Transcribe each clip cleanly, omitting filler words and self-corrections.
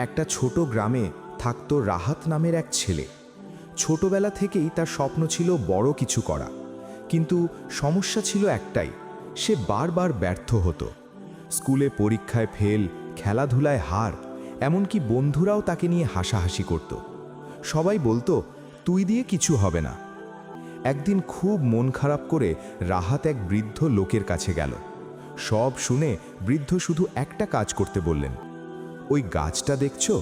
একটা ছোট গ্রামে থাকতো রাহাত নামের এক ছেলে। ছোটবেলা থেকেই তার স্বপ্ন ছিল বড় কিছু করা, কিন্তু সমস্যা ছিল একটাই, সে বারবার ব্যর্থ হতো। স্কুলে পরীক্ষায় ফেল, খেলাধুলায় হার, এমনকি বন্ধুরাও তাকে নিয়ে হাসাহাসি করত। সবাই বলতো, তুই দিয়ে কিছু হবে না। একদিন খুব মন খারাপ করে রাহাত এক বৃদ্ধ লোকের কাছে গেল। সব শুনে বৃদ্ধ শুধু একটা কাজ করতে বললেন, ওই গাছটা দেখছো,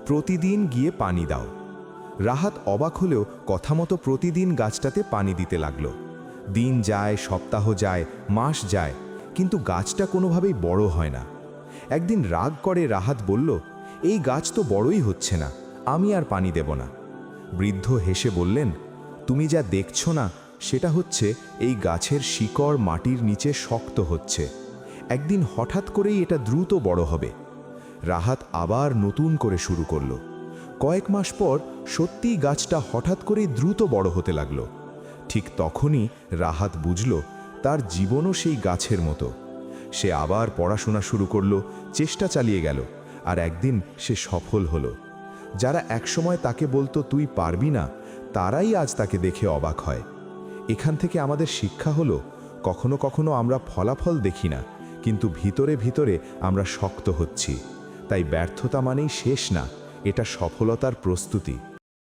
প্রতিদিন গিয়ে পানি দাও। রাহাত অবাক হলেও কথা মতো প্রতিদিন গাছটাতে পানি দিতে লাগলো। দিন যায়, সপ্তাহ যায়, মাস যায়, কিন্তু গাছটা কোনোভাবেই বড় হয় না। একদিন রাগ করে রাহাত বলল, এই গাছ তো বড়ই হচ্ছে না, আমি আর পানি দেব না। বৃদ্ধ হেসে বললেন, তুমি যা দেখছো না সেটা হচ্ছে এই গাছের শিকড় মাটির নিচে শক্ত হচ্ছে। একদিন হঠাৎ করেই এটা দ্রুত বড় হবে। রাহাত আবার নতুন করে শুরু করলো। কয়েক মাস পর সত্যিই গাছটা হঠাৎ করেই দ্রুত বড় হতে লাগলো। ঠিক তখনই রাহাত বুঝল তার জীবনও সেই গাছের মতো। সে আবার পড়াশোনা শুরু করলো, চেষ্টা চালিয়ে গেল, আর একদিন সে সফল হলো। যারা একসময় তাকে বলতো তুই পারবি না, তারাই আজ তাকে দেখে অবাক হয়। এখান থেকে আমাদের শিক্ষা হলো, কখনো কখনো আমরা ফলাফল দেখি না, কিন্তু ভিতরে ভিতরে আমরা শক্ত হচ্ছি। তাই ব্যর্থতা মানেই শেষ না, এটা সফলতার প্রস্তুতি।